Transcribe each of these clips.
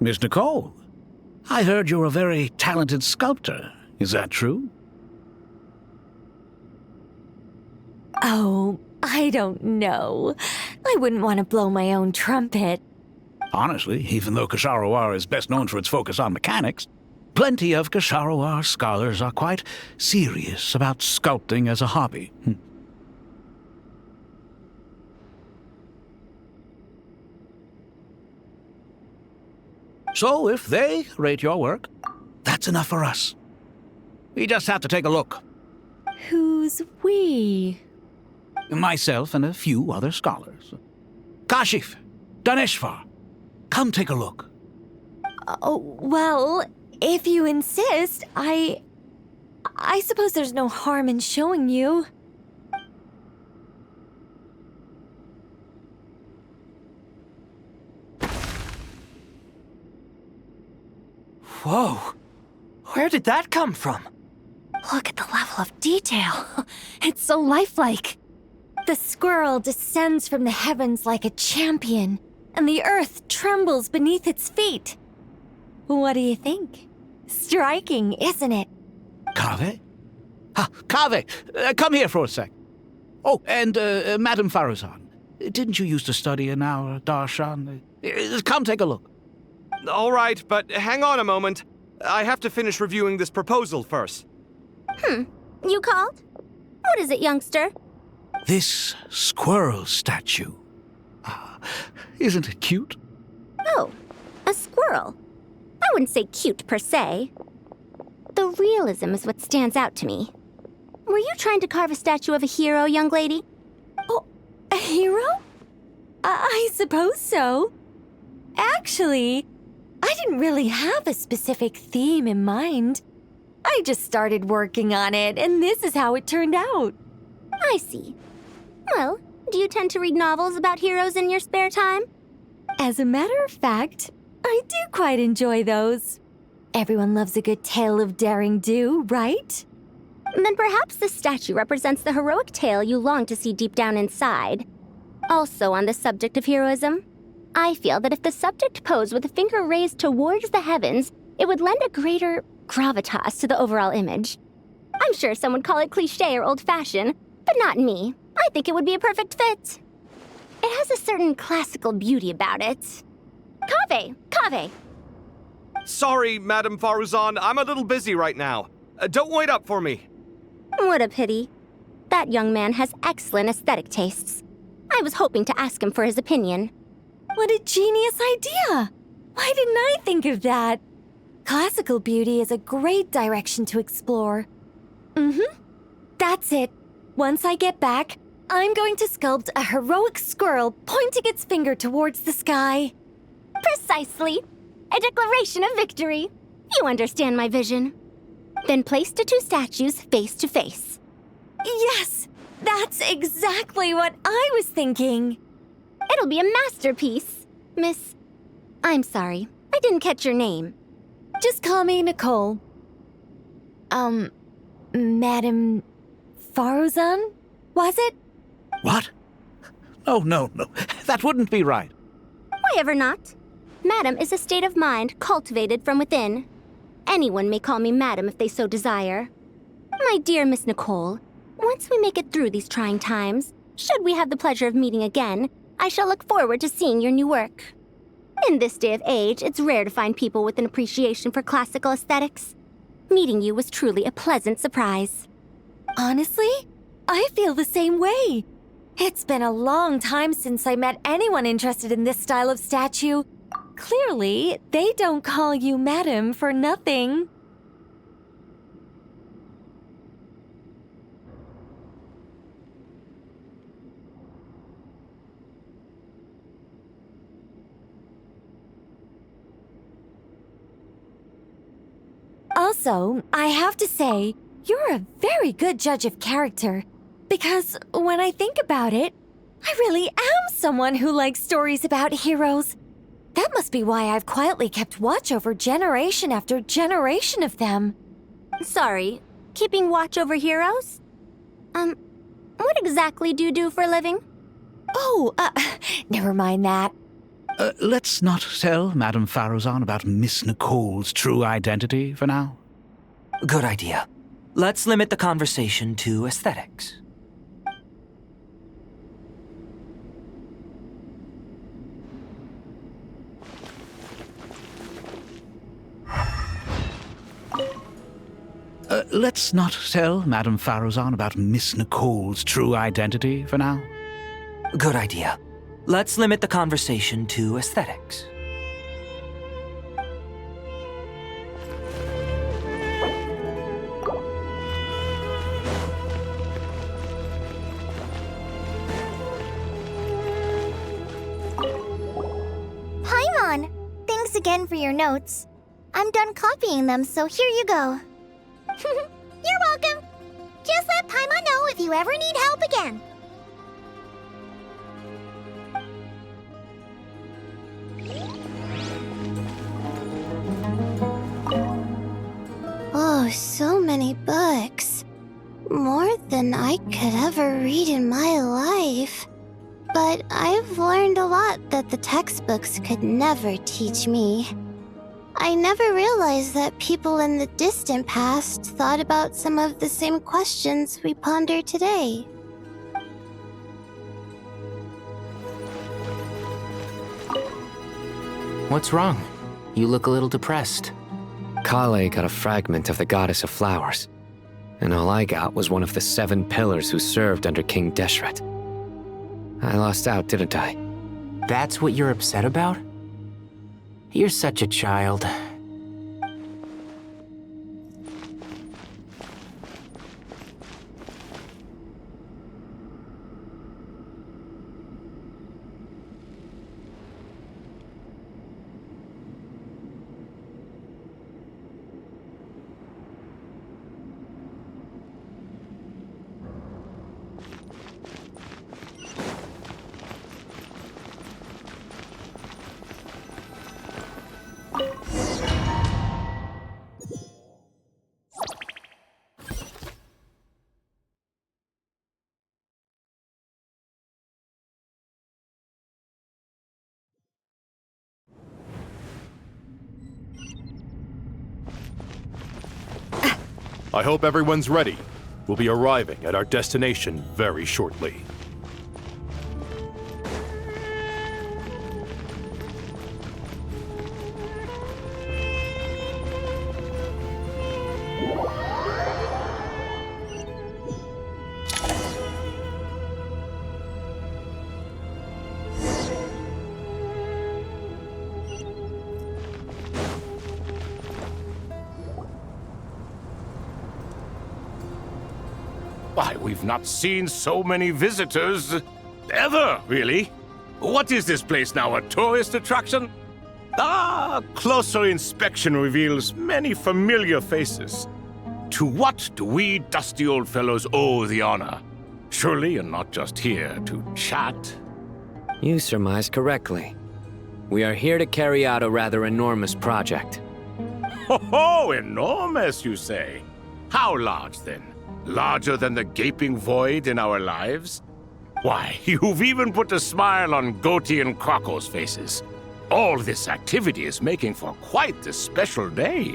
Miss Nicole. I heard you're a very talented sculptor. Is that true? Oh, I don't know. I wouldn't want to blow my own trumpet. Honestly, even though Ksharovar is best known for its focus on mechanics, plenty of Ksharovar scholars are quite serious about sculpting as a hobby. So, if they rate your work, that's enough for us. We just have to take a look. Who's we? Myself and a few other scholars. Kashif, Daneshvar, come take a look. Oh, well, if you insist, I suppose there's no harm in showing you. Whoa! Where did that come from? Look at the level of detail. It's so lifelike. The squirrel descends from the heavens like a champion, and the earth trembles beneath its feet. What do you think? Striking, isn't it? Kaveh? Kaveh, come here for a sec. Oh, and Madame Faruzan, didn't you used to study in our darshan? Come take a look. All right, but hang on a moment. I have to finish reviewing this proposal first. You called? What is it, youngster? This squirrel statue. Isn't it cute? Oh, a squirrel. I wouldn't say cute per se. The realism is what stands out to me. Were you trying to carve a statue of a hero, young lady? Oh, a hero? I suppose so. Actually, I didn't really have a specific theme in mind. I just started working on it, and this is how it turned out. I see. Well, do you tend to read novels about heroes in your spare time? As a matter of fact, I do quite enjoy those. Everyone loves a good tale of daring do, right? Then perhaps this statue represents the heroic tale you long to see deep down inside. Also on the subject of heroism, I feel that if the subject posed with a finger raised towards the heavens, it would lend a greater gravitas to the overall image. I'm sure some would call it cliché or old-fashioned, but not me. I think it would be a perfect fit. It has a certain classical beauty about it. Kaveh! Sorry, Madame Faruzan, I'm a little busy right now. Don't wait up for me. What a pity. That young man has excellent aesthetic tastes. I was hoping to ask him for his opinion. What a genius idea! Why didn't I think of that? Classical beauty is a great direction to explore. That's it. Once I get back, I'm going to sculpt a heroic squirrel pointing its finger towards the sky. Precisely. A declaration of victory. You understand my vision. Then place the two statues face to face. Yes! That's exactly what I was thinking. It'll be a masterpiece. Miss... I'm sorry. I didn't catch your name. Just call me Nicole. Madame Faruzan? Was it? What? No. That wouldn't be right. Why ever not? Madam is a state of mind cultivated from within. Anyone may call me Madam if they so desire. My dear Miss Nicole, once we make it through these trying times, should we have the pleasure of meeting again, I shall look forward to seeing your new work. In this day of age, it's rare to find people with an appreciation for classical aesthetics. Meeting you was truly a pleasant surprise. Honestly, I feel the same way. It's been a long time since I met anyone interested in this style of statue. Clearly, they don't call you Madam for nothing. Also, I have to say, you're a very good judge of character. Because when I think about it, I really am someone who likes stories about heroes. That must be why I've quietly kept watch over generation after generation of them. Sorry, keeping watch over heroes? What exactly do you do for a living? Oh, never mind that. Let's not tell Madame Faruzan about Miss Nicole's true identity for now. Good idea. Let's limit the conversation to aesthetics. Let's not tell Madame Faruzan about Miss Nicole's true identity for now. Good idea. Let's limit the conversation to aesthetics. Paimon, thanks again for your notes. I'm done copying them, so here you go. You're welcome. Just let Paimon know if you ever need help again. Oh, so many books. More than I could ever read in my life. But I've learned a lot that the textbooks could never teach me. I never realized that people in the distant past thought about some of the same questions we ponder today. What's wrong? You look a little depressed. Kale got a fragment of the goddess of flowers, and all I got was one of the 7 pillars who served under King Deshret. I lost out, didn't I? That's what you're upset about? You're such a child. I hope everyone's ready. We'll be arriving at our destination very shortly. Why, we've not seen so many visitors ever, really. What is this place now, a tourist attraction? Ah, closer inspection reveals many familiar faces. To what do we dusty old fellows owe the honor? Surely you're not just here to chat. You surmise correctly. We are here to carry out a rather enormous project. Ho, enormous, you say? How large, then? Larger than the gaping void in our lives? Why, you've even put a smile on Goatee and Crocco's faces. All this activity is making for quite a special day.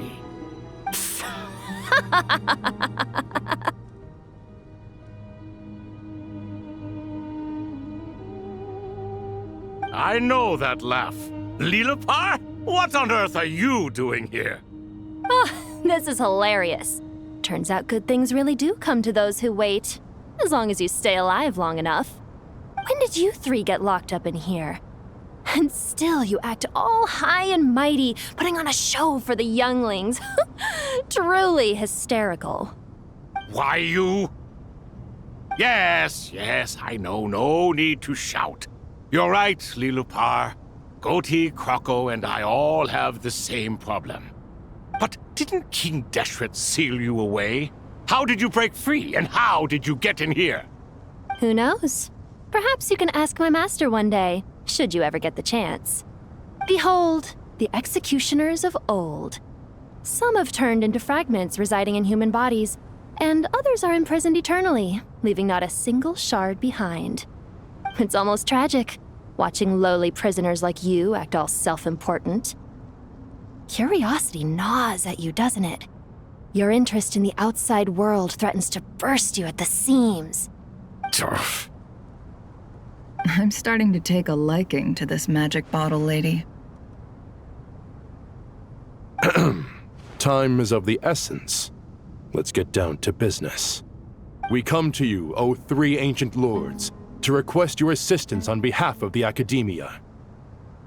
I know that laugh. Lilipar, what on earth are you doing here? Oh, this is hilarious. Turns out good things really do come to those who wait, as long as you stay alive long enough. When did you 3 get locked up in here? And still you act all high and mighty, putting on a show for the younglings. Truly hysterical. Why, you... Yes, I know, no need to shout. You're right, Lilipar. Goatee, Crocco, and I all have the same problem. But didn't King Deshret seal you away? How did you break free, and how did you get in here? Who knows? Perhaps you can ask my master one day, should you ever get the chance. Behold, the executioners of old. Some have turned into fragments residing in human bodies, and others are imprisoned eternally, leaving not a single shard behind. It's almost tragic, watching lowly prisoners like you act all self-important. Curiosity gnaws at you, doesn't it? Your interest in the outside world threatens to burst you at the seams. Turf. I'm starting to take a liking to this magic bottle lady. Time is of the essence. Let's get down to business. We come to you, O three ancient lords, to request your assistance on behalf of the Academia.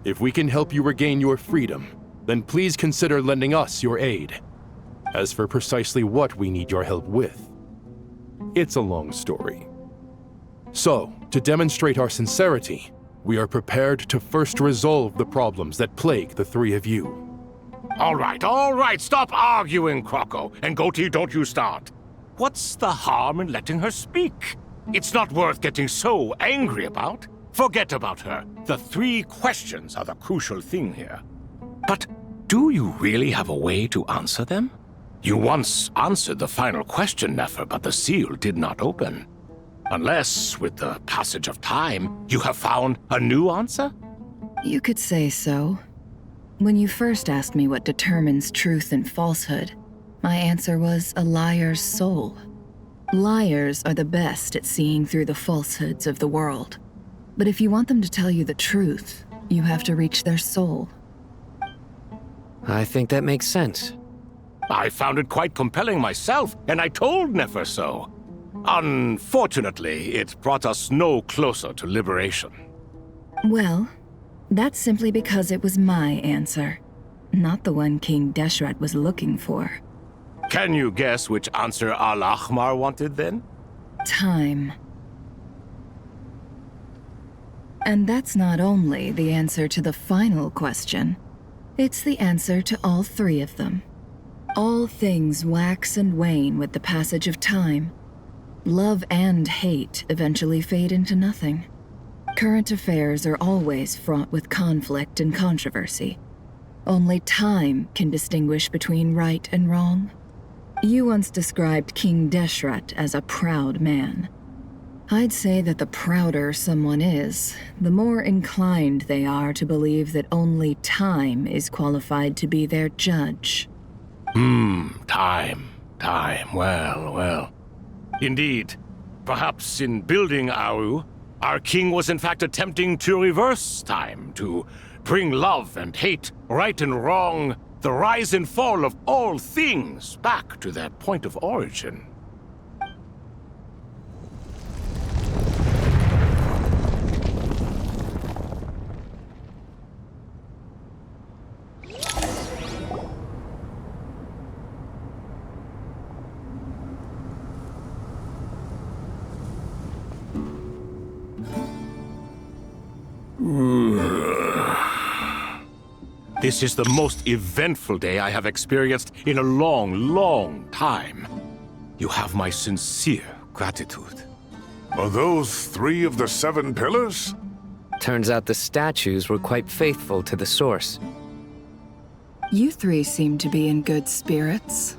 If we can help you regain your freedom, then please consider lending us your aid. As for precisely what we need your help with, it's a long story. So, to demonstrate our sincerity, we are prepared to first resolve the problems that plague the three of you. All right, stop arguing, Croco. And Goatee, don't you start. What's the harm in letting her speak? It's not worth getting so angry about. Forget about her. The three questions are the crucial thing here. But do you really have a way to answer them? You once answered the final question, Nefer, but the seal did not open. Unless, with the passage of time, you have found a new answer? You could say so. When you first asked me what determines truth and falsehood, my answer was a liar's soul. Liars are the best at seeing through the falsehoods of the world. But if you want them to tell you the truth, you have to reach their soul. I think that makes sense. I found it quite compelling myself, and I told Nefer so. Unfortunately, it brought us no closer to liberation. Well, that's simply because it was my answer, not the one King Deshret was looking for. Can you guess which answer Al-Ahmar wanted then? Time. And that's not only the answer to the final question, it's the answer to all three of them. All things wax and wane with the passage of time. Love and hate eventually fade into nothing. Current affairs are always fraught with conflict and controversy. Only time can distinguish between right and wrong. You once described King Deshret as a proud man. I'd say that the prouder someone is, the more inclined they are to believe that only time is qualified to be their judge. Time. Well. Indeed. Perhaps in building Aru, our king was in fact attempting to reverse time, to bring love and hate, right and wrong, the rise and fall of all things back to their point of origin. This is the most eventful day I have experienced in a long time. You have my sincere gratitude. Are those three of the 7 pillars? Turns out the statues were quite faithful to the source. You three seem to be in good spirits.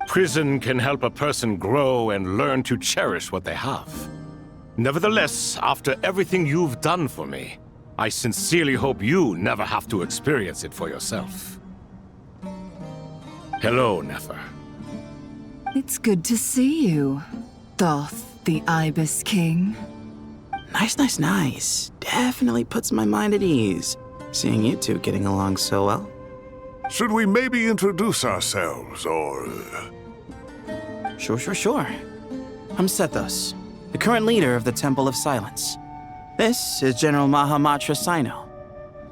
Prison can help a person grow and learn to cherish what they have. Nevertheless, after everything you've done for me, I sincerely hope you never have to experience it for yourself. Hello, Nefer. It's good to see you, Thoth, the Ibis King. Nice. Definitely puts my mind at ease, seeing you two getting along so well. Should we maybe introduce ourselves, or... Sure. I'm Sethos, the current leader of the Temple of Silence. This is General Mahamatra Sino,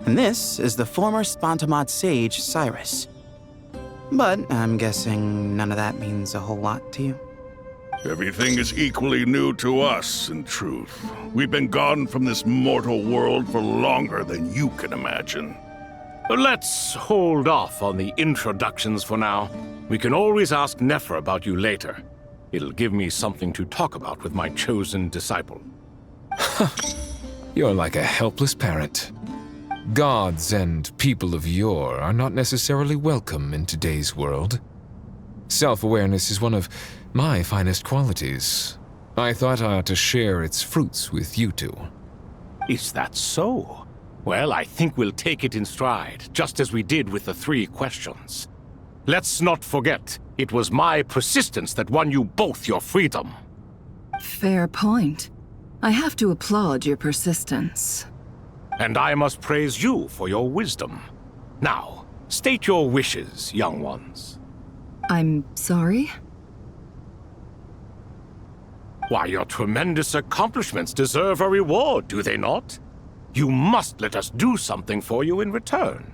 and this is the former Spantamad sage, Cyrus. But I'm guessing none of that means a whole lot to you. Everything is equally new to us, in truth. We've been gone from this mortal world for longer than you can imagine. Let's hold off on the introductions for now. We can always ask Nefer about you later. It'll give me something to talk about with my chosen disciple. You're like a helpless parent. Gods and people of yore are not necessarily welcome in today's world. Self-awareness is one of my finest qualities. I thought I ought to share its fruits with you two. Is that so? Well, I think we'll take it in stride, just as we did with the 3 questions. Let's not forget, it was my persistence that won you both your freedom. Fair point. I have to applaud your persistence. And I must praise you for your wisdom. Now, state your wishes, young ones. I'm sorry? Why, your tremendous accomplishments deserve a reward, do they not? You must let us do something for you in return.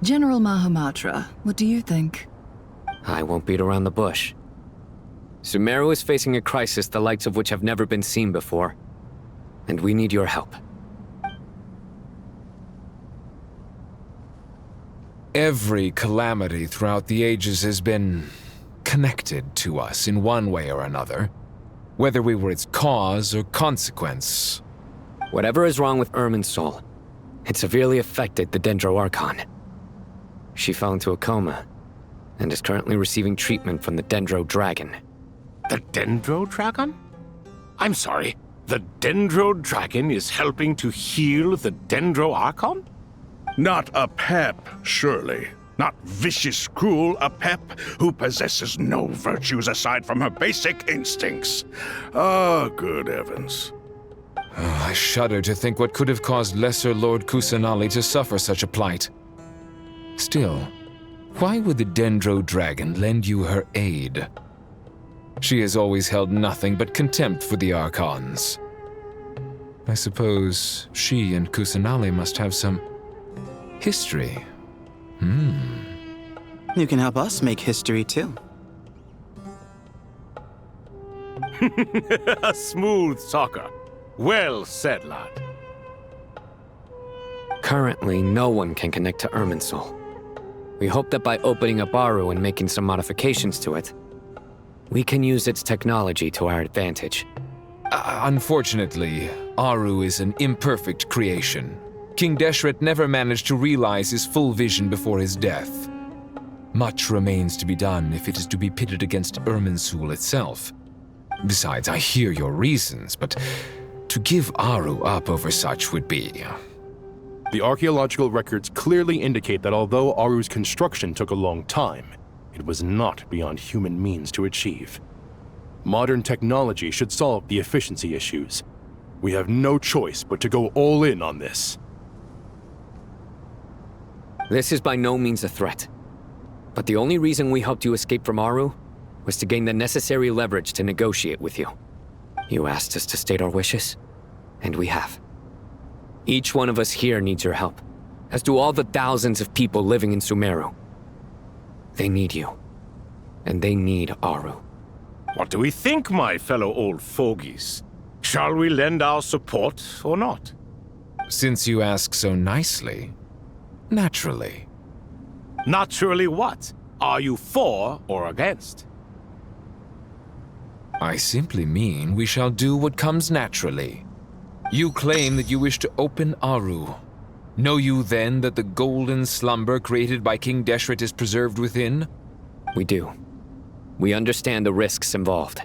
General Mahamatra, what do you think? I won't beat around the bush. Sumeru is facing a crisis the likes of which have never been seen before, and we need your help. Every calamity throughout the ages has been connected to us in one way or another, whether we were its cause or consequence. Whatever is wrong with Irminsul, it severely affected the Dendro Archon. She fell into a coma and is currently receiving treatment from the Dendro Dragon. The Dendro Dragon? I'm sorry, the Dendro Dragon is helping to heal the Dendro Archon? Not a pep, surely. Not vicious, cruel a pep who possesses no virtues aside from her basic instincts. Ah, good heavens. Oh, I shudder to think what could have caused Lesser Lord Kusanali to suffer such a plight. Still, why would the Dendro Dragon lend you her aid? She has always held nothing but contempt for the Archons. I suppose she and Kusanali must have some history. You can help us make history too. A smooth talker. Well said, lad. Currently, no one can connect to Irminsul. We hope that by opening up Aru and making some modifications to it, we can use its technology to our advantage. Unfortunately, Aru is an imperfect creation. King Deshret never managed to realize his full vision before his death. Much remains to be done if it is to be pitted against Irminsul itself. Besides, I hear your reasons, but to give Aru up over such would be... The archaeological records clearly indicate that although Aru's construction took a long time, it was not beyond human means to achieve. Modern technology should solve the efficiency issues. We have no choice but to go all in on this. This is by no means a threat. But the only reason we helped you escape from Aru was to gain the necessary leverage to negotiate with you. You asked us to state our wishes, and we have. Each one of us here needs your help, as do all the thousands of people living in Sumeru. They need you, and they need Aru. What do we think, my fellow old fogies? Shall we lend our support or not? Since you ask so nicely, naturally. Naturally what? Are you for or against? I simply mean we shall do what comes naturally. You claim that you wish to open Aru. Know you then that the golden slumber created by King Deshret is preserved within? We do. We understand the risks involved.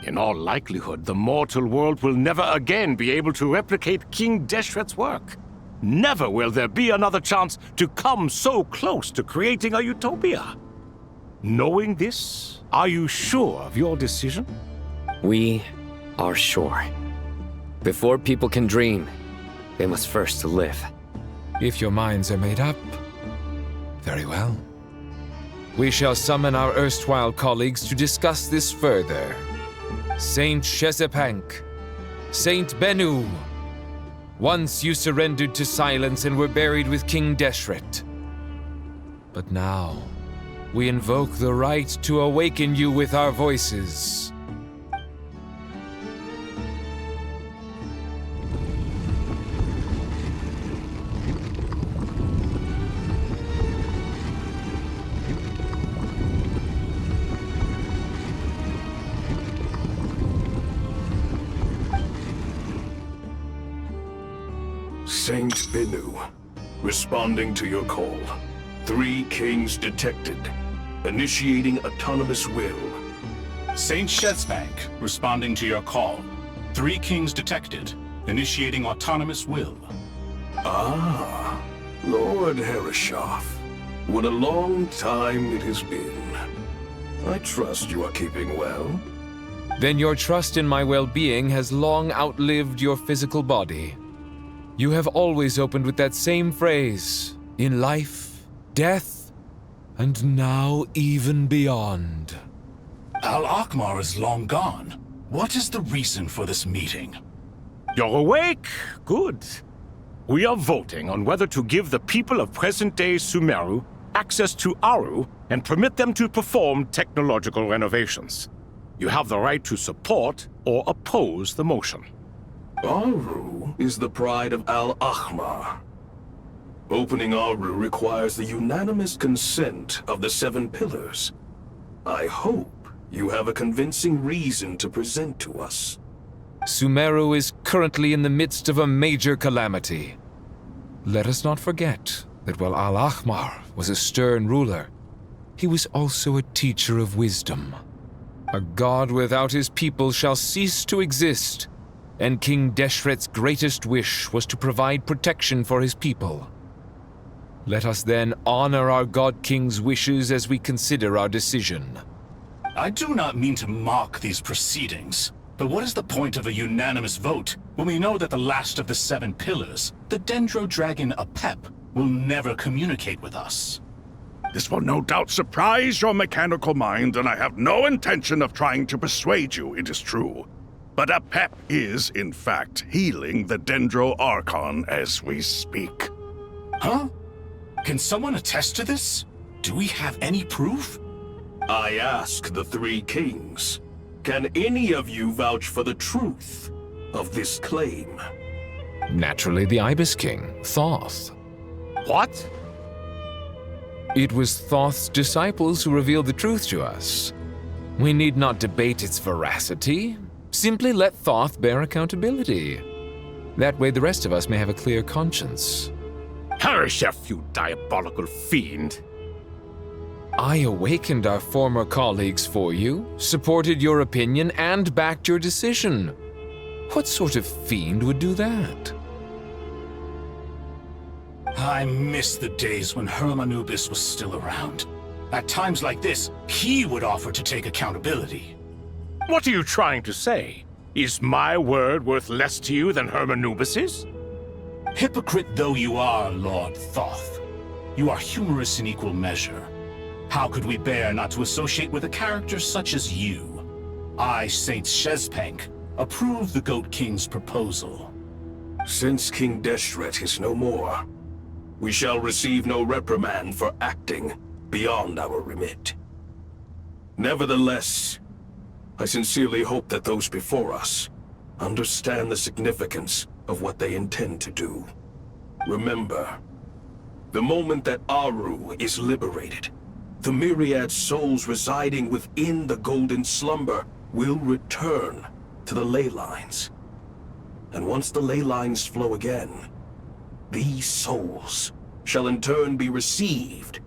In all likelihood, the mortal world will never again be able to replicate King Deshret's work. Never will there be another chance to come so close to creating a utopia. Knowing this, are you sure of your decision? We are sure. Before people can dream, they must first live. If your minds are made up, very well. We shall summon our erstwhile colleagues to discuss this further. Saint Shezepank, Saint Bennu, once you surrendered to silence and were buried with King Deshret. But now, we invoke the right to awaken you with our voices. Saint Bennu, responding to your call. 3 kings detected. Initiating autonomous will. Saint Shezepank, responding to your call. 3 kings detected, initiating autonomous will. Ah, Lord Herreshoff. What a long time it has been. I trust you are keeping well. Then your trust in my well-being has long outlived your physical body. You have always opened with that same phrase, in life, death, and now even beyond. Al-Akhmar is long gone. What is the reason for this meeting? You're awake? Good. We are voting on whether to give the people of present-day Sumeru access to Aru and permit them to perform technological renovations. You have the right to support or oppose the motion. Aru is the pride of Al-Akhmar. Opening Aru requires the unanimous consent of the 7 pillars. I hope you have a convincing reason to present to us. Sumeru is currently in the midst of a major calamity. Let us not forget that while Al-Akhmar was a stern ruler, he was also a teacher of wisdom. A god without his people shall cease to exist, and King Deshret's greatest wish was to provide protection for his people. Let us then honor our God King's wishes as we consider our decision. I do not mean to mock these proceedings, but what is the point of a unanimous vote when we know that the last of the 7 pillars, the Dendro Dragon Apep, will never communicate with us? This will no doubt surprise your mechanical mind, and I have no intention of trying to persuade you it is true. But Apep is, in fact, healing the Dendro Archon as we speak. Huh? Can someone attest to this? Do we have any proof? I ask the 3 kings, can any of you vouch for the truth of this claim? Naturally, the Ibis King, Thoth. What? It was Thoth's disciples who revealed the truth to us. We need not debate its veracity. Simply let Thoth bear accountability. That way the rest of us may have a clear conscience. Herreshoff, you diabolical fiend! I awakened our former colleagues for you, supported your opinion, and backed your decision. What sort of fiend would do that? I miss the days when Hermanubis was still around. At times like this, he would offer to take accountability. What are you trying to say? Is my word worth less to you than Hermanubis's? Hypocrite though you are, Lord Thoth, you are humorous in equal measure. How could we bear not to associate with a character such as you? I, Saint Shezpank, approve the Goat King's proposal. Since King Deshret is no more, we shall receive no reprimand for acting beyond our remit. Nevertheless, I sincerely hope that those before us understand the significance of what they intend to do. Remember, the moment that Aru is liberated, the myriad souls residing within the Golden Slumber will return to the ley lines. And once the ley lines flow again, these souls shall in turn be received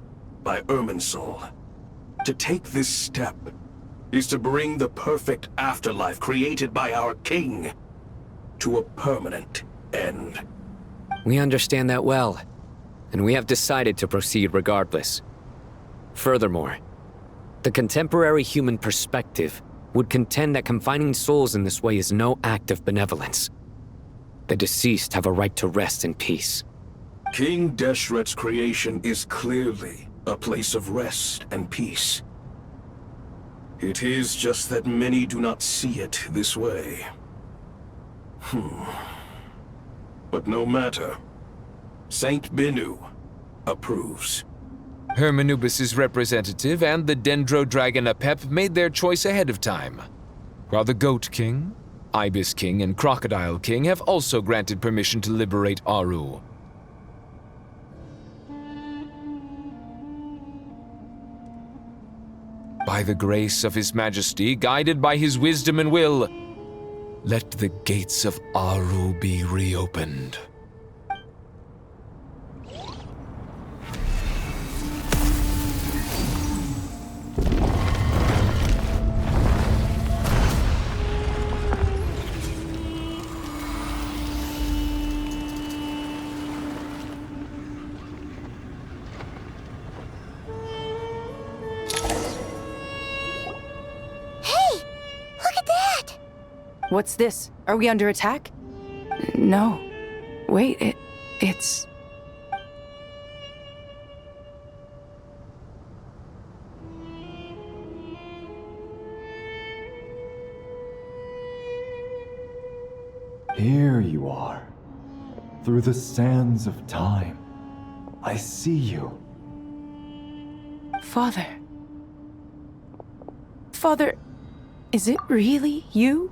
by Irminsul. To take this step is to bring the perfect afterlife created by our king to a permanent end. We understand that well, and we have decided to proceed regardless. Furthermore, the contemporary human perspective would contend that confining souls in this way is no act of benevolence. The deceased have a right to rest in peace. King Deshret's creation is clearly a place of rest and peace. It is just that many do not see it this way. But no matter. Saint Binu approves. Hermanubis' representative and the Dendro Dragon Apep made their choice ahead of time, while the Goat King, Ibis King, and Crocodile King have also granted permission to liberate Aru. By the grace of His Majesty, guided by his wisdom and will, let the gates of Aru be reopened. What's this? Are we under attack? No. Wait, it's... Here you are. Through the sands of time. I see you. Father. Father, is it really you?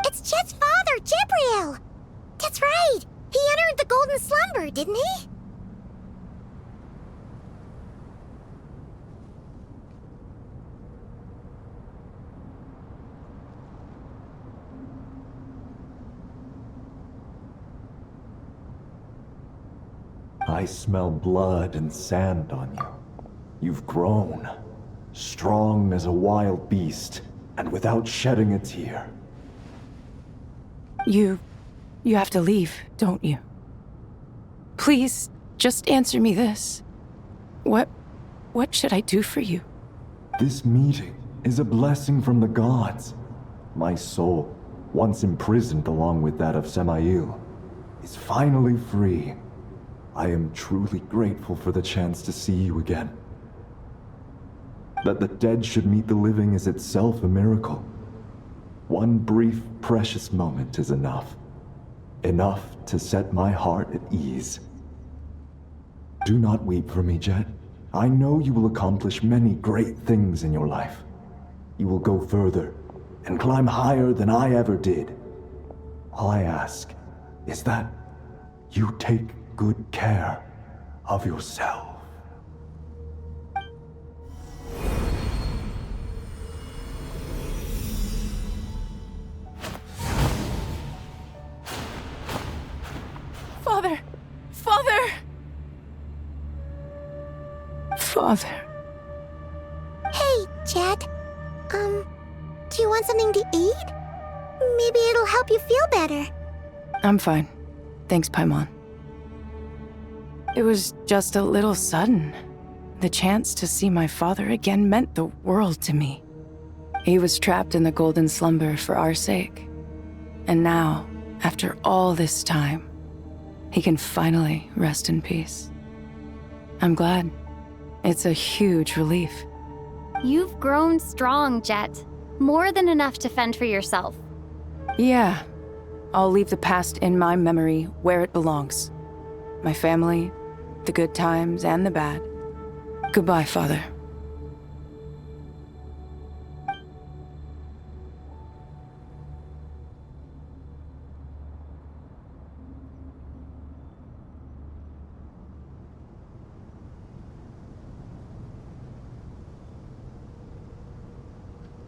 It's Jet's father, Jibriel! That's right! He entered the golden slumber, didn't he? I smell blood and sand on you. You've grown, strong as a wild beast, and without shedding a tear. You have to leave, don't you? Please, just answer me this. What should I do for you? This meeting is a blessing from the gods. My soul, once imprisoned along with that of Samael, is finally free. I am truly grateful for the chance to see you again. That the dead should meet the living is itself a miracle. One brief, precious moment is enough. Enough to set my heart at ease. Do not weep for me, Jet. I know you will accomplish many great things in your life. You will go further and climb higher than I ever did. All I ask is that you take good care of yourself. Father! Father! Father. Hey, Jet. Do you want something to eat? Maybe it'll help you feel better. I'm fine. Thanks, Paimon. It was just a little sudden. The chance to see my father again meant the world to me. He was trapped in the golden slumber for our sake. And now, after all this time, he can finally rest in peace. I'm glad. It's a huge relief. You've grown strong, Jet. More than enough to fend for yourself. Yeah. I'll leave the past in my memory where it belongs. My family, the good times and the bad. Goodbye, Father.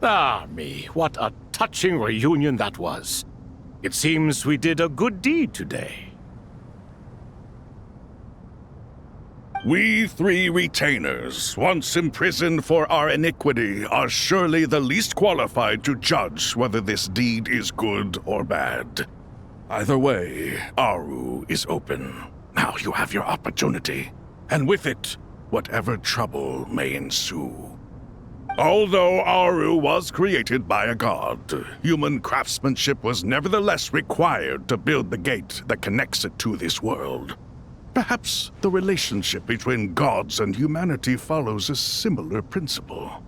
Ah, me, what a touching reunion that was. It seems we did a good deed today. We three retainers, once imprisoned for our iniquity, are surely the least qualified to judge whether this deed is good or bad. Either way, Aru is open. Now you have your opportunity, and with it, whatever trouble may ensue. Although Aru was created by a god, human craftsmanship was nevertheless required to build the gate that connects it to this world. Perhaps the relationship between gods and humanity follows a similar principle.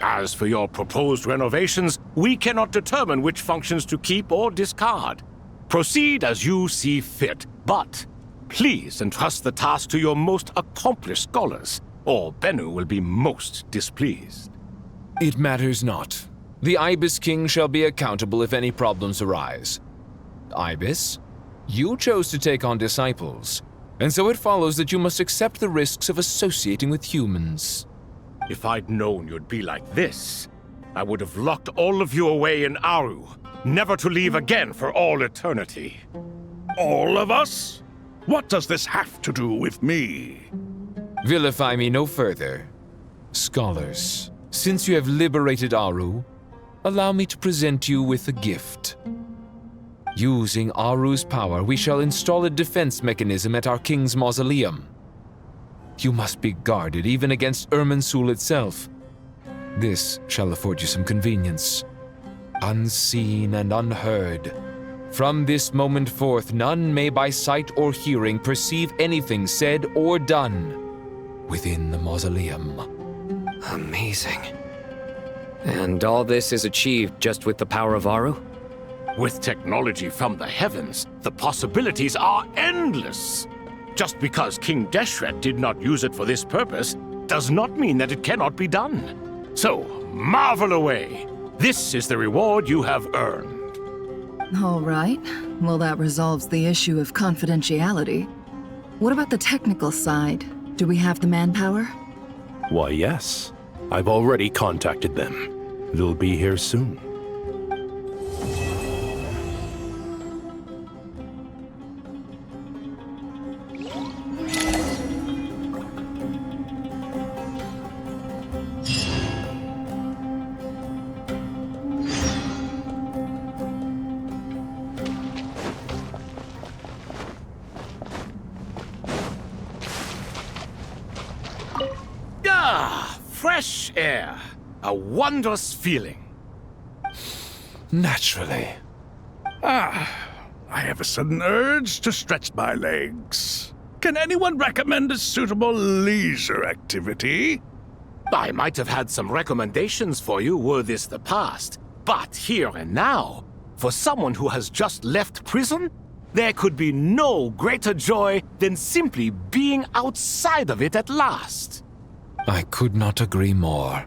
As for your proposed renovations, we cannot determine which functions to keep or discard. Proceed as you see fit, but please entrust the task to your most accomplished scholars, or Bennu will be most displeased. It matters not. The Ibis King shall be accountable if any problems arise. Ibis, you chose to take on disciples, and so it follows that you must accept the risks of associating with humans. If I'd known you'd be like this, I would have locked all of you away in Aru, never to leave again for all eternity. All of us? What does this have to do with me? Vilify me no further. Scholars, since you have liberated Aru, allow me to present you with a gift. Using Aru's power, we shall install a defense mechanism at our king's mausoleum. You must be guarded even against Irminsul itself. This shall afford you some convenience. Unseen and unheard. From this moment forth, none may by sight or hearing perceive anything said or done within the mausoleum. Amazing. And all this is achieved just with the power of Aru? With technology from the heavens, the possibilities are endless. Just because King Deshret did not use it for this purpose does not mean that it cannot be done. So, marvel away. This is the reward you have earned. All right. Well, that resolves the issue of confidentiality. What about the technical side? Do we have the manpower? Why, yes. I've already contacted them. They'll be here soon. Fresh air. A wondrous feeling. Naturally. I have a sudden urge to stretch my legs. Can anyone recommend a suitable leisure activity? I might have had some recommendations for you were this the past, but here and now, for someone who has just left prison, there could be no greater joy than simply being outside of it at last. I could not agree more.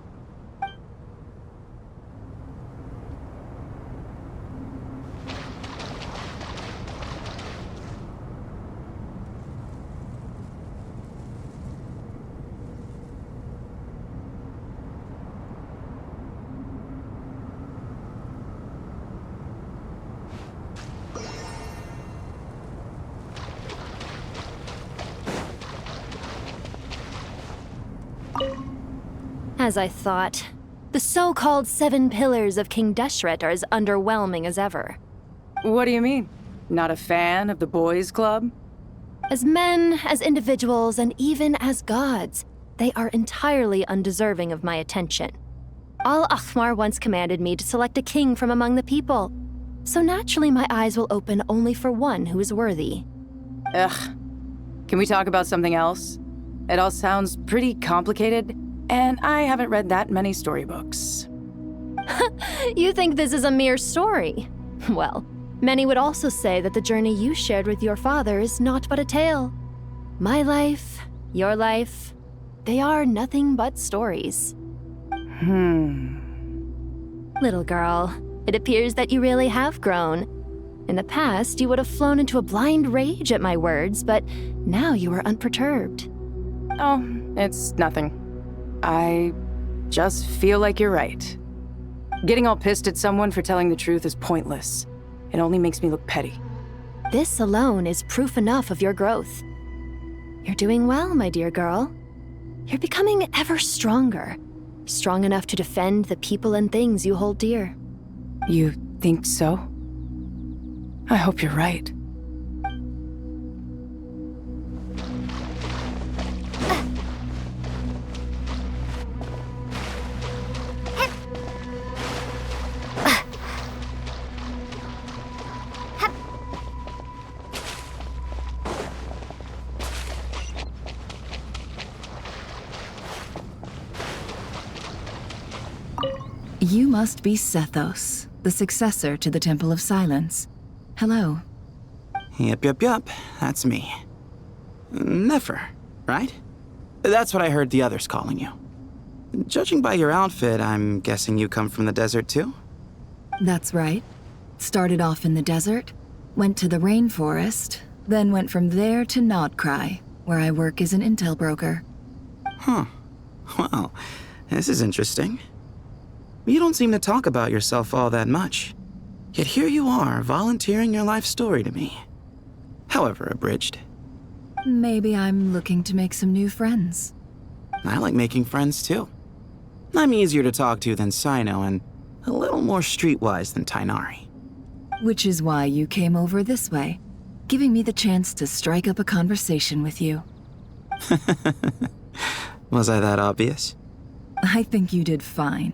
As I thought, the so-called 7 pillars of King Deshret are as underwhelming as ever. What do you mean? Not a fan of the boys' club? As men, as individuals, and even as gods, they are entirely undeserving of my attention. Al-Ahmar once commanded me to select a king from among the people, so naturally my eyes will open only for one who is worthy. Ugh. Can we talk about something else? It all sounds pretty complicated, and I haven't read that many storybooks. You think this is a mere story? Well, many would also say that the journey you shared with your father is not but a tale. My life, your life, they are nothing but stories. Little girl, it appears that you really have grown. In the past, you would have flown into a blind rage at my words, but now you are unperturbed. Oh, it's nothing. I just feel like you're right. Getting all pissed at someone for telling the truth is pointless. It only makes me look petty. This alone is proof enough of your growth. You're doing well, my dear girl. You're becoming ever stronger. Strong enough to defend the people and things you hold dear. You think so? I hope you're right. You must be Sethos, the successor to the Temple of Silence. Hello. Yep. That's me. Nefer, right? That's what I heard the others calling you. Judging by your outfit, I'm guessing you come from the desert too? That's right. Started off in the desert, went to the rainforest, then went from there to Nod-Krai, where I work as an intel broker. Huh. Well, this is interesting. You don't seem to talk about yourself all that much. Yet here you are, volunteering your life story to me. However abridged. Maybe I'm looking to make some new friends. I like making friends too. I'm easier to talk to than Sino, and A little more streetwise than Tainari. Which is why you came over this way, giving me the chance to strike up a conversation with you. Was I that obvious? I think you did fine.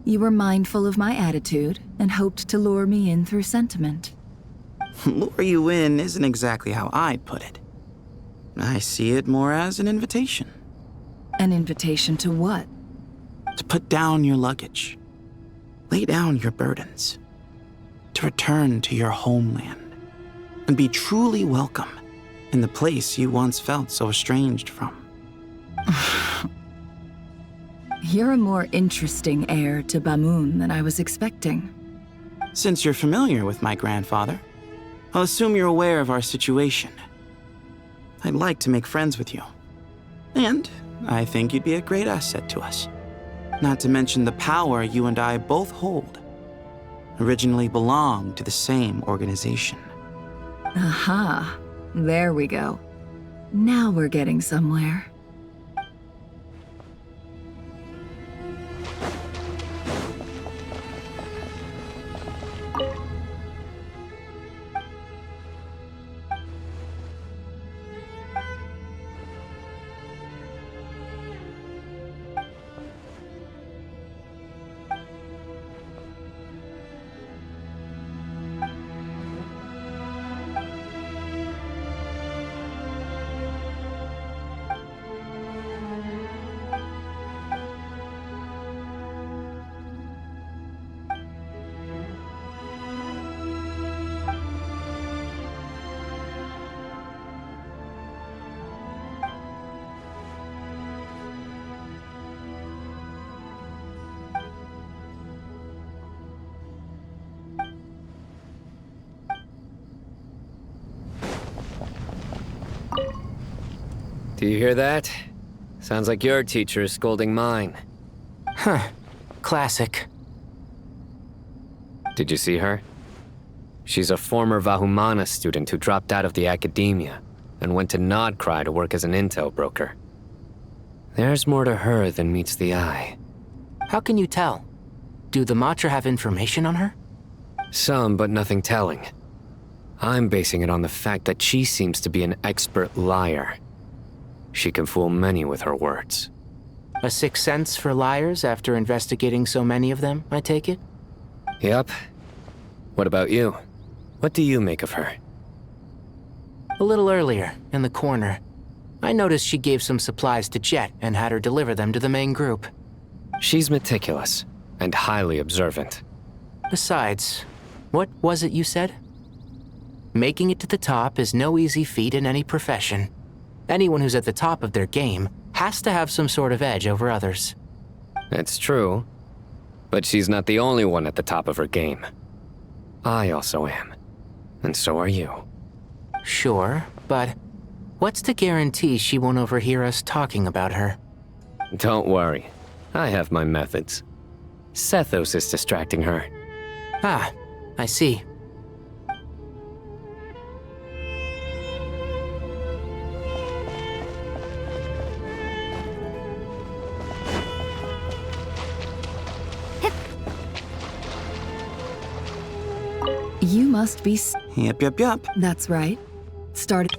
You were mindful of my attitude and hoped to lure me in through sentiment. Lure you in isn't exactly how I'd put it. I see it more as an invitation. An invitation to what? To put down your luggage. Lay down your burdens. To return to your homeland. And be truly welcome in the place you once felt so estranged from. You're a more interesting heir to Bamun than I was expecting. Since you're familiar with my grandfather, I'll assume you're aware of our situation. I'd like to make friends with you. And I think you'd be a great asset to us. Not to mention the power you and I both hold. Originally belonged to the same organization. Aha, there we go. Now we're getting somewhere. Do you hear that? Sounds like your teacher is scolding mine. Huh. Classic. Did you see her? She's a former Vahumana student who dropped out of the academia and went to Nod-Krai to work as an intel broker. There's more to her than meets the eye. How can you tell? Do the Matra have information on her? Some, but nothing telling. I'm basing it on the fact that she seems to be an expert liar. She can fool many with her words. A sixth sense for liars after investigating so many of them, I take it? Yep. What about you? What do you make of her? A little earlier, in the corner, I noticed she gave some supplies to Jet and had her deliver them to the main group. She's meticulous and highly observant. Besides, what was it you said? Making it to the top is no easy feat in any profession. Anyone who's at the top of their game has to have some sort of edge over others. It's true, but she's not the only one at the top of her game. I also am, and so are you. Sure, but what's to guarantee she won't overhear us talking about her? Don't worry, I have my methods. Sethos is distracting her. Ah, I see. You must be Yep. That's right. Started.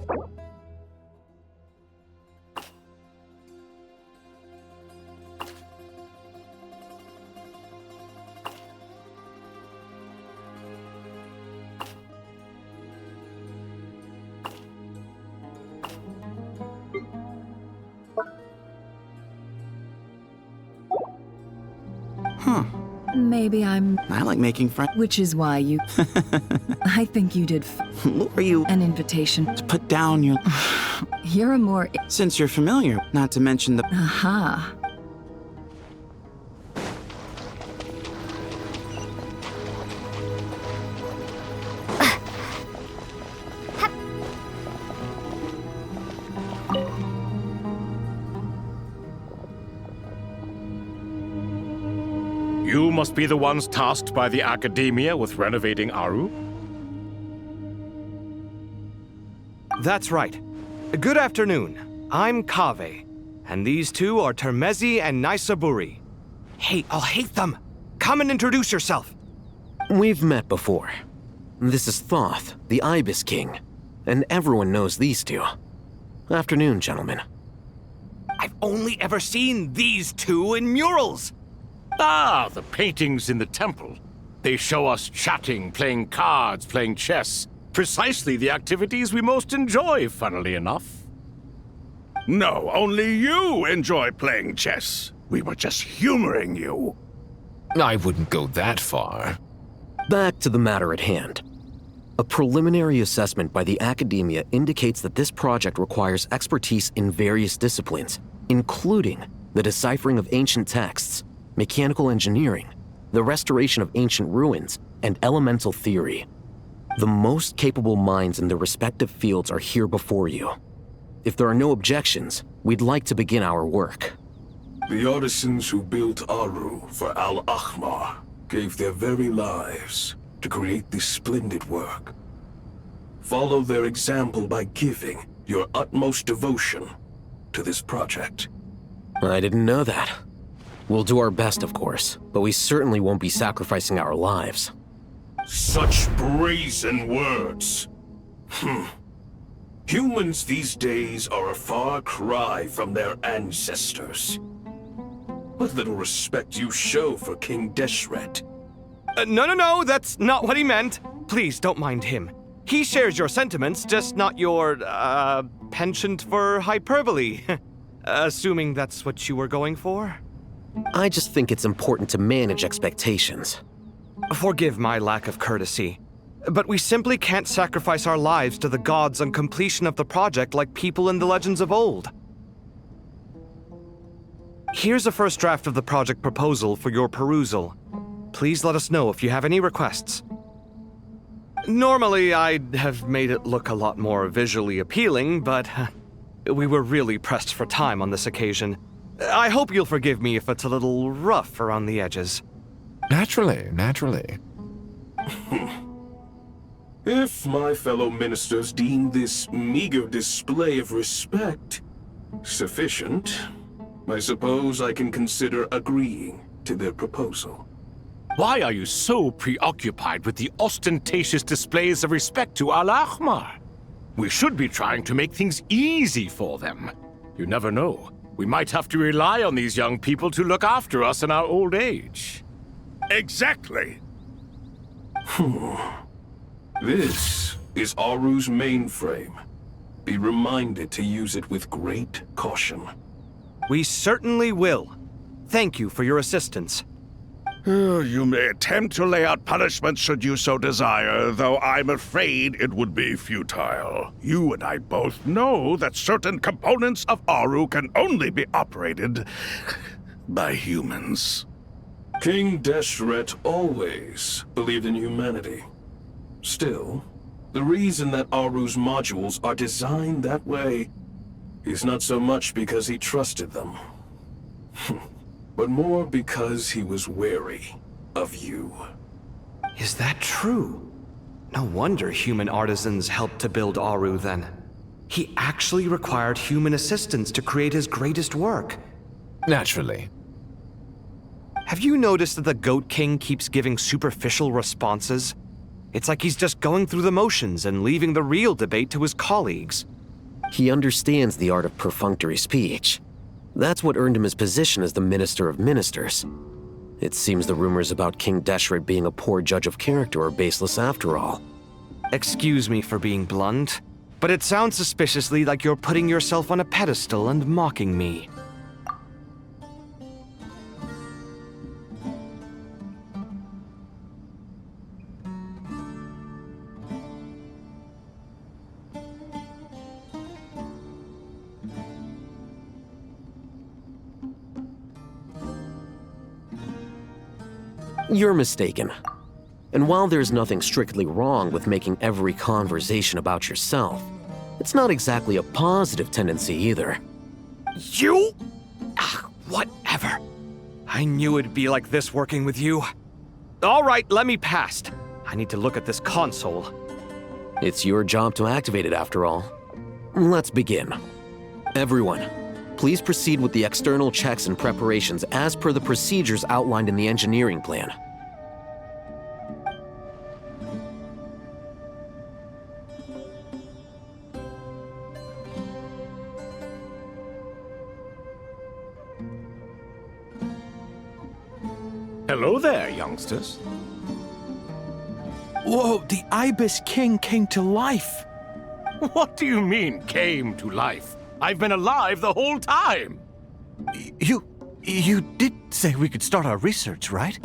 Maybe I like making friends. Which is why you... I think you did Lure you... An invitation. To put down your... You're a more... Since you're familiar, not to mention the... Aha. You must be the ones tasked by the Academia with renovating Aru? That's right. Good afternoon. I'm Kaveh, and these two are Termezi and Naisaburi. Hey, I'll hate them. Come and introduce yourself. We've met before. This is Thoth, the Ibis King, and everyone knows these two. Afternoon, gentlemen. I've only ever seen these two in murals. Ah, the paintings in the temple. They show us chatting, playing cards, playing chess. Precisely the activities we most enjoy, funnily enough. No, only you enjoy playing chess. We were just humoring you. I wouldn't go that far. Back to the matter at hand. A preliminary assessment by the academia indicates that this project requires expertise in various disciplines, including the deciphering of ancient texts, mechanical engineering, the restoration of ancient ruins, and elemental theory. The most capable minds in their respective fields are here before you. If there are no objections, we'd like to begin our work. The artisans who built Aru for Al-Ahmar gave their very lives to create this splendid work. Follow their example by giving your utmost devotion to this project. I didn't know that. We'll do our best, of course, but we certainly won't be sacrificing our lives. Such brazen words. Humans these days are a far cry from their ancestors. What little respect you show for King Deshret. No, that's not what he meant. Please, don't mind him. He shares your sentiments, just not your, penchant for hyperbole. Assuming that's what you were going for? I just think it's important to manage expectations. Forgive my lack of courtesy, but we simply can't sacrifice our lives to the gods on completion of the project like people in the legends of old. Here's a first draft of the project proposal for your perusal. Please let us know if you have any requests. Normally, I'd have made it look a lot more visually appealing, but we were really pressed for time on this occasion. I hope you'll forgive me if it's a little rough around the edges. Naturally. If my fellow ministers deem this meager display of respect sufficient, I suppose I can consider agreeing to their proposal. Why are you so preoccupied with the ostentatious displays of respect to Al-Ahmar? We should be trying to make things easy for them. You never know. We might have to rely on these young people to look after us in our old age. Exactly. This is Aru's mainframe. Be reminded to use it with great caution. We certainly will. Thank you for your assistance. You may attempt to lay out punishment should you so desire, though I'm afraid it would be futile. You and I both know that certain components of Aru can only be operated by humans. King Deshret always believed in humanity. Still, the reason that Aru's modules are designed that way is not so much because he trusted them, but more because he was wary of you. Is that true? No wonder human artisans helped to build Aru then. He actually required human assistance to create his greatest work. Naturally. Have you noticed that the Goat King keeps giving superficial responses? It's like he's just going through the motions and leaving the real debate to his colleagues. He understands the art of perfunctory speech. That's what earned him his position as the Minister of Ministers. It seems the rumors about King Deshret being a poor judge of character are baseless after all. Excuse me for being blunt, but it sounds suspiciously like you're putting yourself on a pedestal and mocking me. You're mistaken. And while there's nothing strictly wrong with making every conversation about yourself, it's not exactly a positive tendency either. You? Whatever. I knew it'd be like this working with you. All right, let me past. I need to look at this console. It's your job to activate it after all. Let's begin. Everyone, Please proceed with the external checks and preparations as per the procedures outlined in the engineering plan. Hello there, youngsters. Whoa, the Ibis King came to life. What do you mean, came to life? I've been alive the whole time. You did say we could start our research, right?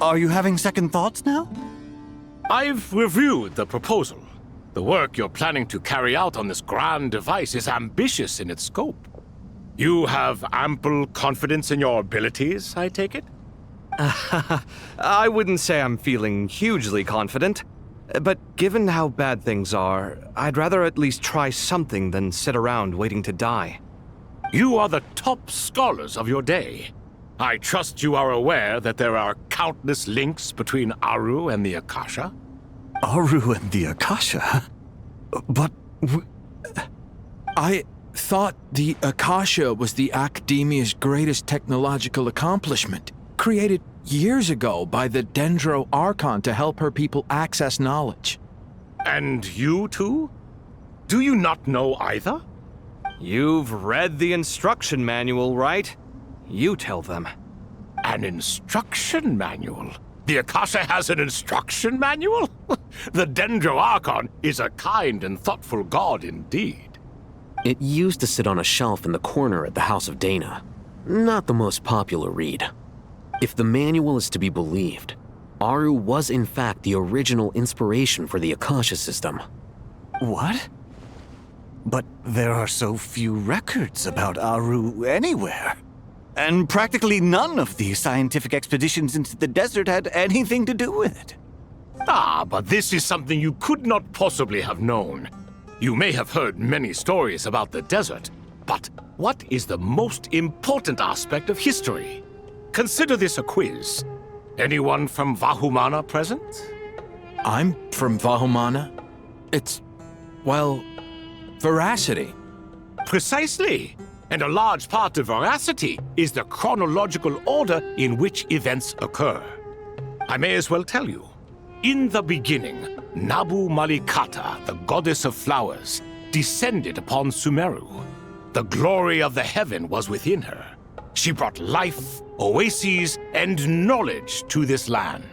Are you having second thoughts now? I've reviewed the proposal. The work you're planning to carry out on this grand device is ambitious in its scope. You have ample confidence in your abilities, I take it? I wouldn't say I'm feeling hugely confident, but given how bad things are, I'd rather at least try something than sit around waiting to die. You are the top scholars of your day. I trust you are aware that there are countless links between Aru and the Akasha? Aru and the Akasha? But I thought the Akasha was the Academia's greatest technological accomplishment, created years ago by the Dendro Archon to help her people access knowledge. And you too? Do you not know either? You've read the instruction manual, right? You tell them. An instruction manual? The Akasha has an instruction manual? The Dendro Archon is a kind and thoughtful god indeed. It used to sit on a shelf in the corner at the House of Dana. Not the most popular read. If the manual is to be believed, Aru was in fact the original inspiration for the Akasha system. What? But there are so few records about Aru anywhere. And practically none of the scientific expeditions into the desert had anything to do with it. Ah, but this is something you could not possibly have known. You may have heard many stories about the desert, but what is the most important aspect of history? Consider this a quiz. Anyone from Vahumana present? I'm from Vahumana. It's, well, veracity. Precisely. And a large part of veracity is the chronological order in which events occur. I may as well tell you. In the beginning, Nabu Malikata, the goddess of flowers, descended upon Sumeru. The glory of the heaven was within her. She brought life, oases, and knowledge to this land.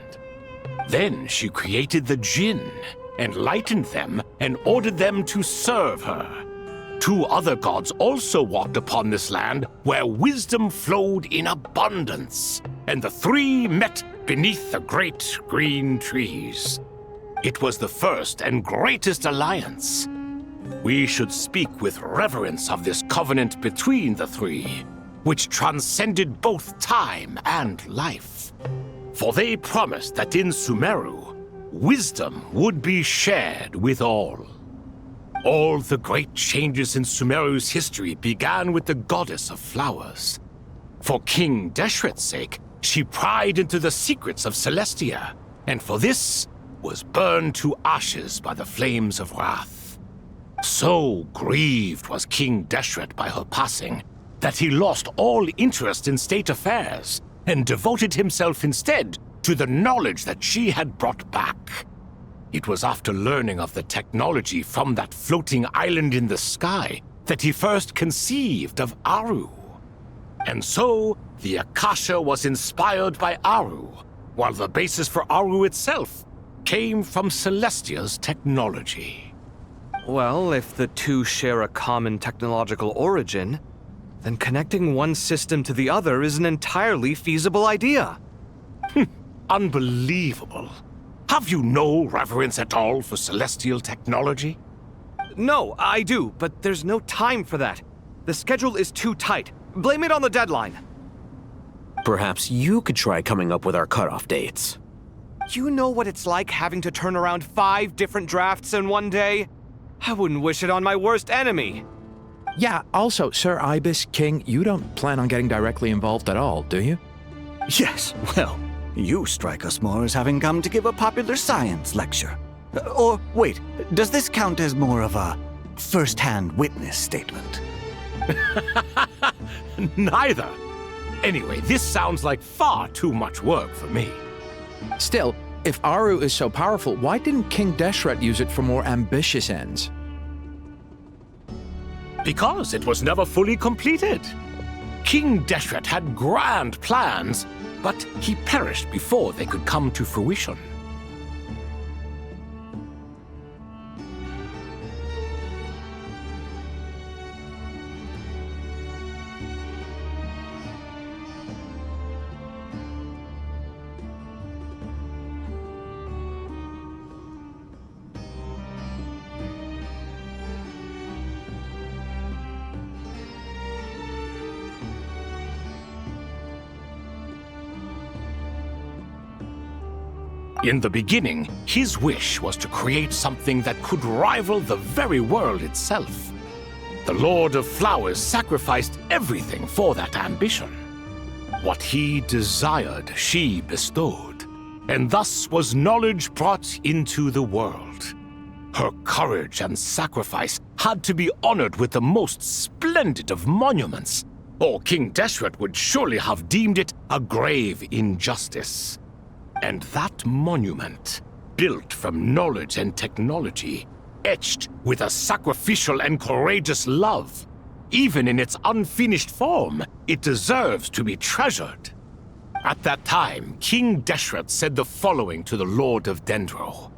Then she created the Jinn, enlightened them, and ordered them to serve her. Two other gods also walked upon this land where wisdom flowed in abundance, and the three met beneath the great green trees. It was the first and greatest alliance. We should speak with reverence of this covenant between the three, which transcended both time and life. For they promised that in Sumeru, wisdom would be shared with all. All the great changes in Sumeru's history began with the goddess of flowers. For King Deshret's sake, she pried into the secrets of Celestia, and for this was burned to ashes by the flames of wrath. So grieved was King Deshret by her passing that he lost all interest in state affairs and devoted himself instead to the knowledge that she had brought back. It was after learning of the technology from that floating island in the sky that he first conceived of Aru. And so, the Akasha was inspired by Aru, while the basis for Aru itself came from Celestia's technology. Well, if the two share a common technological origin, then connecting one system to the other is an entirely feasible idea. Unbelievable. Have you no reverence at all for celestial technology? No, I do, but there's no time for that. The schedule is too tight. Blame it on the deadline. Perhaps you could try coming up with our cutoff dates. You know what it's like having to turn around 5 different drafts in one day? I wouldn't wish it on my worst enemy. Yeah, also, Sir Ibis King, you don't plan on getting directly involved at all, do you? Yes, well, you strike us more as having come to give a popular science lecture. Or, wait, does this count as more of a first-hand witness statement? Neither. Anyway, this sounds like far too much work for me. Still, if Aru is so powerful, why didn't King Deshret use it for more ambitious ends? Because it was never fully completed. King Deshret had grand plans, but he perished before they could come to fruition. In the beginning, his wish was to create something that could rival the very world itself. The Lord of Flowers sacrificed everything for that ambition. What he desired, she bestowed, and thus was knowledge brought into the world. Her courage and sacrifice had to be honored with the most splendid of monuments, or King Deshret would surely have deemed it a grave injustice. And that monument, built from knowledge and technology, etched with a sacrificial and courageous love, even in its unfinished form, it deserves to be treasured. At that time, King Deshret said the following to the Lord of Dendro.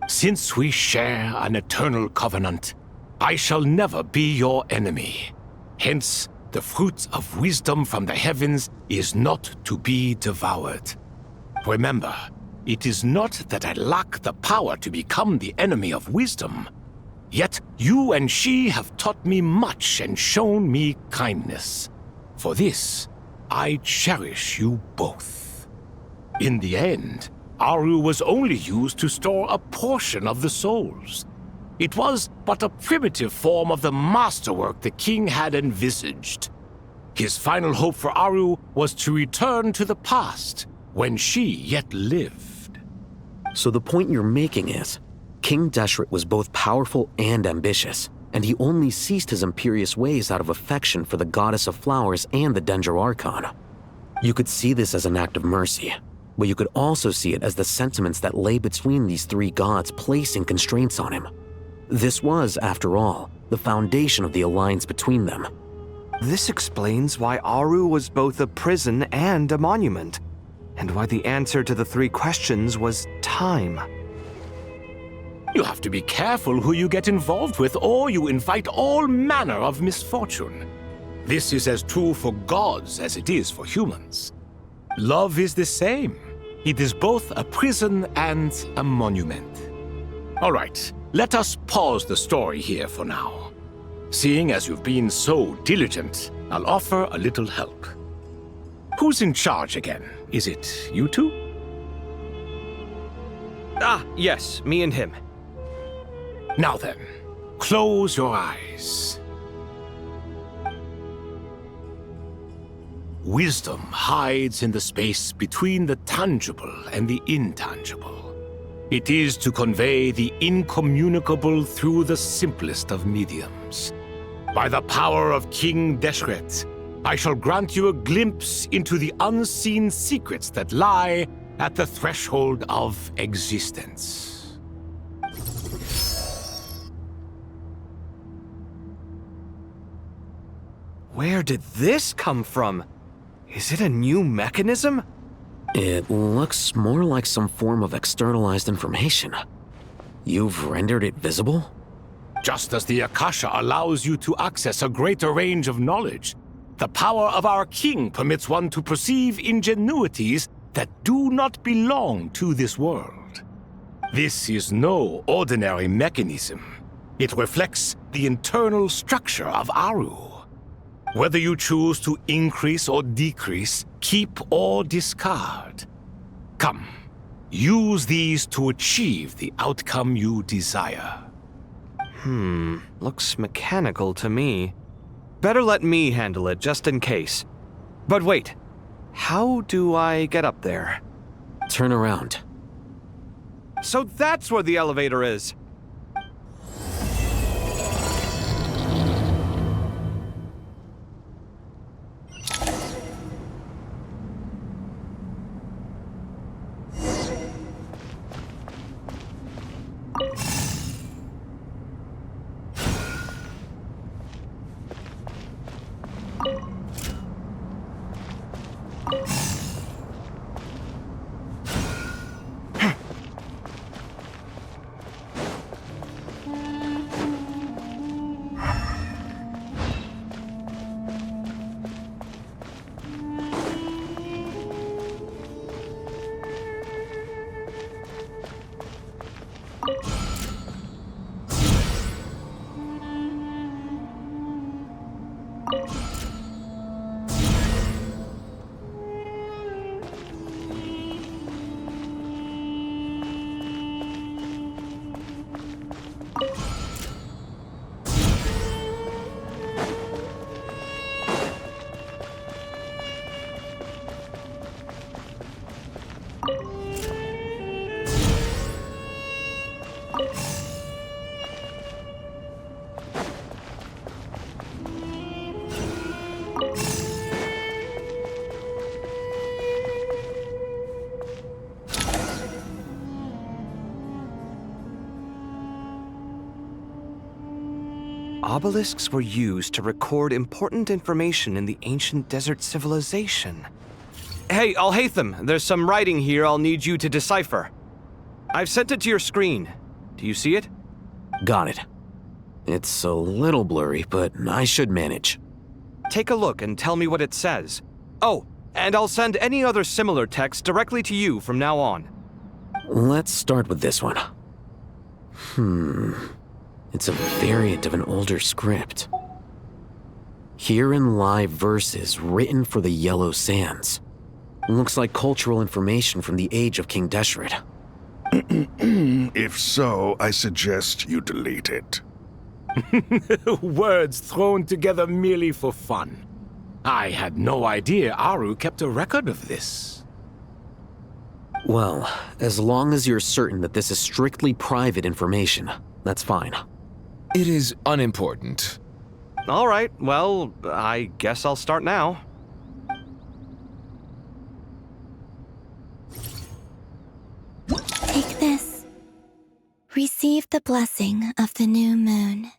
"Since we share an eternal covenant, I shall never be your enemy. Hence, the fruit of wisdom from the heavens is not to be devoured. Remember, it is not that I lack the power to become the enemy of wisdom. Yet you and she have taught me much and shown me kindness. For this, I cherish you both." In the end, Aru was only used to store a portion of the souls. It was but a primitive form of the masterwork the king had envisaged. His final hope for Aru was to return to the past, when she yet lived. So the point you're making is, King Deshret was both powerful and ambitious, and he only ceased his imperious ways out of affection for the Goddess of Flowers and the Dendro Archon. You could see this as an act of mercy, but you could also see it as the sentiments that lay between these three gods placing constraints on him. This was, after all, the foundation of the alliance between them. This explains why Aru was both a prison and a monument, and why the answer to the three questions was time. You have to be careful who you get involved with, or you invite all manner of misfortune. This is as true for gods as it is for humans. Love is the same. It is both a prison and a monument. All right, let us pause the story here for now. Seeing as you've been so diligent, I'll offer a little help. Who's in charge again? Is it you two? Ah, yes, me and him. Now then, close your eyes. Wisdom hides in the space between the tangible and the intangible. It is to convey the incommunicable through the simplest of mediums. By the power of King Deshret, I shall grant you a glimpse into the unseen secrets that lie at the threshold of existence. Where did this come from? Is it a new mechanism? It looks more like some form of externalized information. You've rendered it visible? Just as the Akasha allows you to access a greater range of knowledge, the power of our king permits one to perceive ingenuities that do not belong to this world. This is no ordinary mechanism. It reflects the internal structure of Aru. Whether you choose to increase or decrease, keep or discard. Come, use these to achieve the outcome you desire. Looks mechanical to me. Better let me handle it, just in case. But wait, how do I get up there? Turn around. So that's where the elevator is. Obelisks were used to record important information in the ancient desert civilization. Hey, Al-Haytham, there's some writing here I'll need you to decipher. I've sent it to your screen. Do you see it? Got it. It's a little blurry, but I should manage. Take a look and tell me what it says. Oh, and I'll send any other similar text directly to you from now on. Let's start with this one. It's a variant of an older script. Herein lie verses written for the Yellow Sands. Looks like cultural information from the age of King Deshret. If so, I suggest you delete it. Words thrown together merely for fun. I had no idea Aru kept a record of this. Well, as long as you're certain that this is strictly private information, that's fine. It is unimportant. All right, well, I guess I'll start now. Take this. Receive the blessing of the new moon.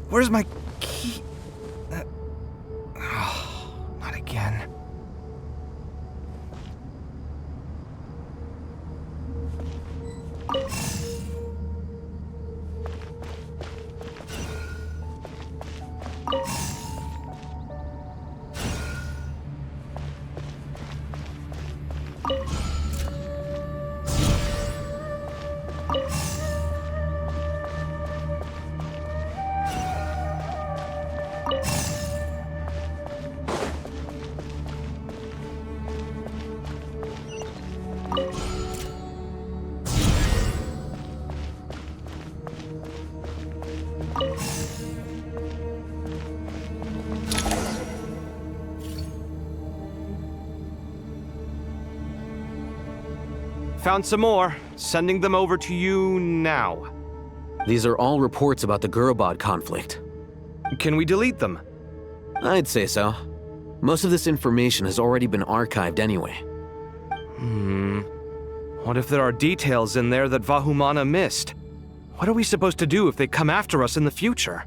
Where's my key? Not again. Found some more. Sending them over to you now. These are all reports about the Gurubad conflict. Can we delete them? I'd say so. Most of this information has already been archived anyway. What if there are details in there that Vahumana missed? What are we supposed to do if they come after us in the future?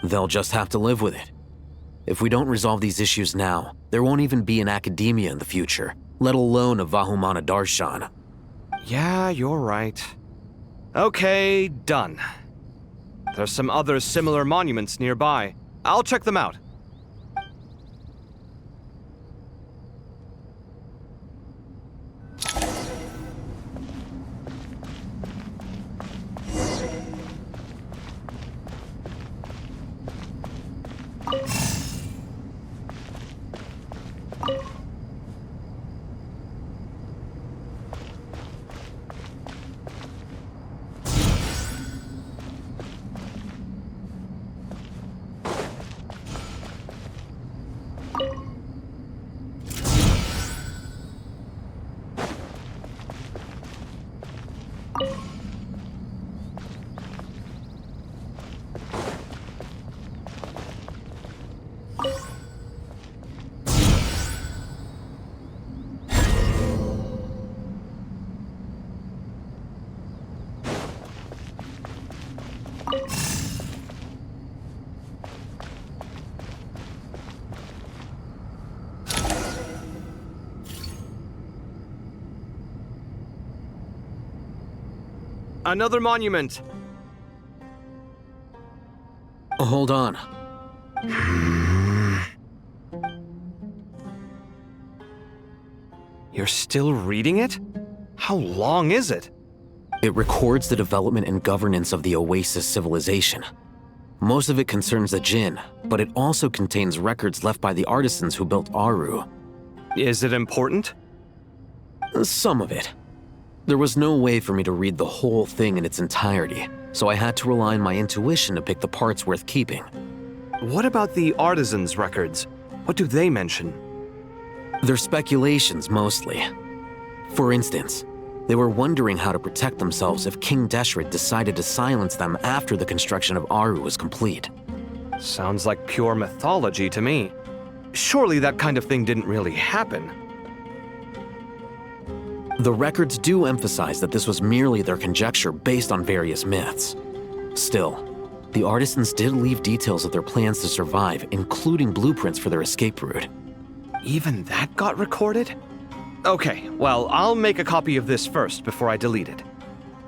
They'll just have to live with it. If we don't resolve these issues now, there won't even be an academia in the future, let alone a Vahumana Darshan. Yeah, you're right. Okay, done. There's some other similar monuments nearby. I'll check them out. Another monument. Hold on. You're still reading it? How long is it? It records the development and governance of the Oasis civilization. Most of it concerns the Jinn, but it also contains records left by the artisans who built Aru. Is it important? Some of it. There was no way for me to read the whole thing in its entirety, so I had to rely on my intuition to pick the parts worth keeping. What about the artisans' records? What do they mention? They're speculations, mostly. For instance, they were wondering how to protect themselves if King Deshret decided to silence them after the construction of Aru was complete. Sounds like pure mythology to me. Surely that kind of thing didn't really happen. The records do emphasize that this was merely their conjecture based on various myths. Still, the artisans did leave details of their plans to survive, including blueprints for their escape route. Even that got recorded? Okay, well, I'll make a copy of this first before I delete it.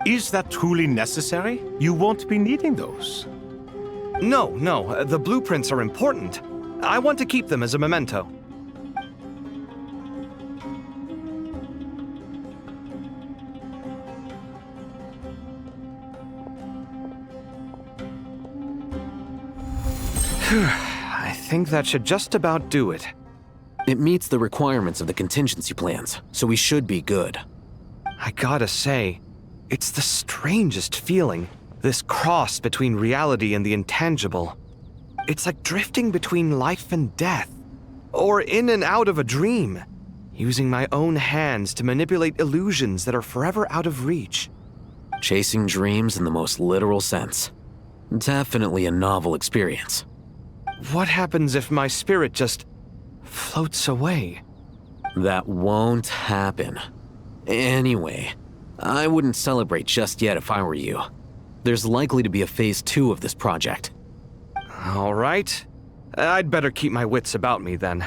Is that truly necessary? You won't be needing those. No, the blueprints are important. I want to keep them as a memento. I think that should just about do it. It meets the requirements of the contingency plans, so we should be good. I gotta say, it's the strangest feeling, this cross between reality and the intangible. It's like drifting between life and death, or in and out of a dream, using my own hands to manipulate illusions that are forever out of reach. Chasing dreams in the most literal sense. Definitely a novel experience. What happens if my spirit just floats away? That won't happen. Anyway, I wouldn't celebrate just yet if I were you. There's likely to be a phase 2 of this project. All right. I'd better keep my wits about me then.